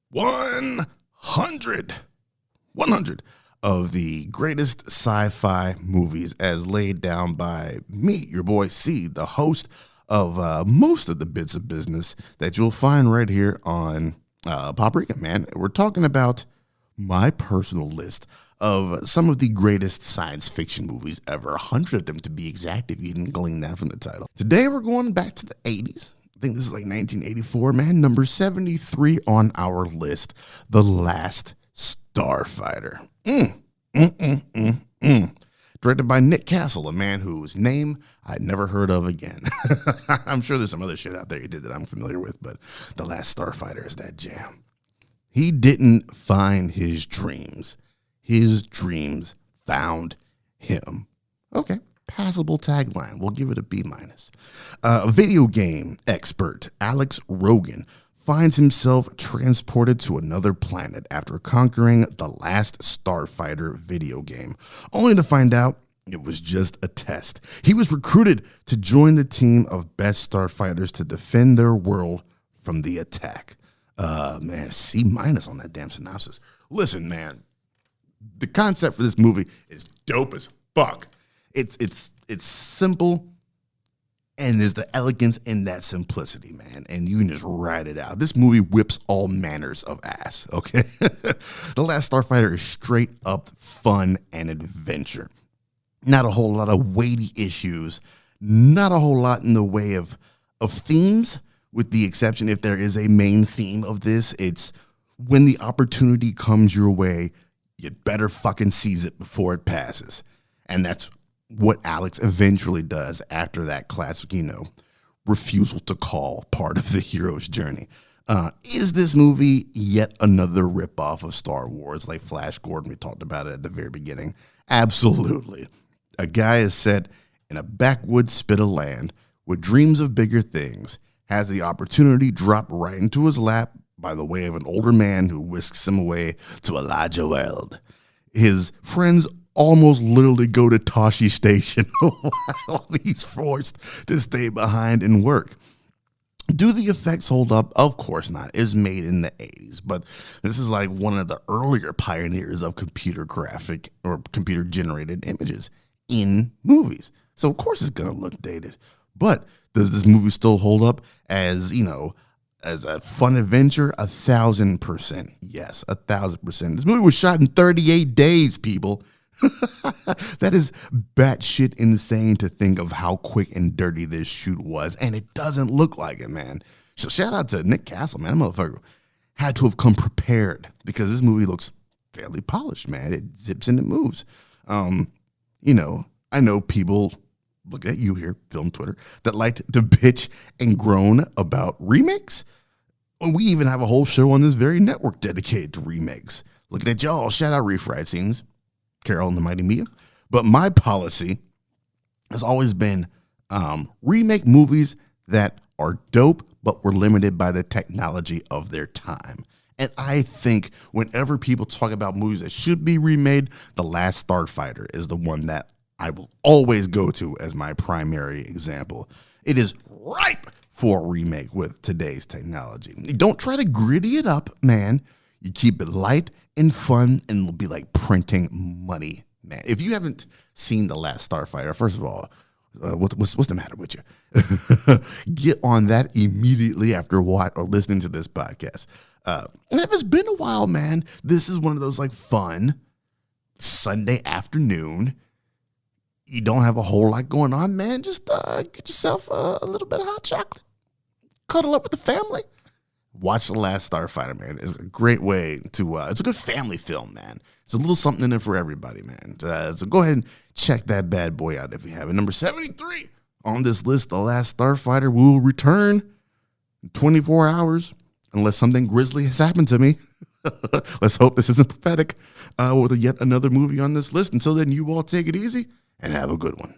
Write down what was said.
100 of the greatest sci-fi movies as laid down by me, your boy C, the host of most of the bits of business that you'll find right here on Paprika, man. We're talking about my personal list of some of the greatest science fiction movies ever, 100 of them to be exact if you didn't glean that from the title. Today we're going back to the 80s. I think this is like 1984, man. Number 73 on our list, The Last Starfighter. Directed by Nick Castle, a man whose name I'd never heard of again. I'm sure there's some other shit out there he did that I'm familiar with, but The Last Starfighter is that jam. He didn't find his dreams. His dreams found him. Okay, passable tagline. We'll give it a B-. A video game expert, Alex Rogan, finds himself transported to another planet after conquering the last Starfighter video game, only to find out it was just a test. He was recruited to join the team of best Starfighters to defend their world from the attack. Man, C- on that damn synopsis. Listen, man, the concept for this movie is dope as fuck. It's simple, and there's the elegance in that simplicity, man. And you can just ride it out. This movie whips all manners of ass, okay? The Last Starfighter is straight up fun and adventure. Not a whole lot of weighty issues. Not a whole lot in the way of themes, with the exception if there is a main theme of this. It's when the opportunity comes your way, you better fucking seize it before it passes. And that's what Alex eventually does after that classic, refusal to call part of the hero's journey. Is this movie yet another ripoff of Star Wars, like Flash Gordon? We talked about it at the very beginning. Absolutely. A guy is set in a backwoods spit of land with dreams of bigger things, has the opportunity dropped right into his lap by the way of an older man who whisks him away to a larger world. His friends almost literally go to Toshi Station while he's forced to stay behind and work. Do the effects hold up? Of course not. It's made in the 80s, but this is like one of the earlier pioneers of computer graphic or computer generated images in movies. So of course it's going to look dated. But does this movie still hold up as, as a fun adventure? 1,000%. Yes, 1,000%. This movie was shot in 38 days, people. That is batshit insane to think of how quick and dirty this shoot was, and it doesn't look like it, man. So shout out to Nick Castle, man. That motherfucker had to have come prepared because this movie looks fairly polished, man. It zips and it moves. I know people, look at you here, film Twitter, that like to bitch and groan about remakes. We even have a whole show on this very network dedicated to remakes. Looking at y'all, shout out Refried Scenes, Carol and the Mighty Mia. But my policy has always been remake movies that are dope, but were limited by the technology of their time. And I think whenever people talk about movies that should be remade, The Last Starfighter is the one that I will always go to as my primary example. It is ripe for a remake with today's technology. Don't try to gritty it up, man. You keep it light and fun, and it'll be like printing money, man. If you haven't seen The Last Starfighter, first of all, what's the matter with you? Get on that immediately after listening to this podcast. And if it's been a while, man, this is one of those like fun Sunday afternoon. You don't have a whole lot going on, man. Just get yourself a little bit of hot chocolate. Cuddle up with the family. Watch The Last Starfighter, man. It's a great way to, it's a good family film, man. It's a little something in it for everybody, man. So go ahead and check that bad boy out if you haven't. Number 73 on this list, The Last Starfighter will return in 24 hours, unless something grisly has happened to me. Let's hope this isn't pathetic with yet another movie on this list. Until then, you all take it easy and have a good one.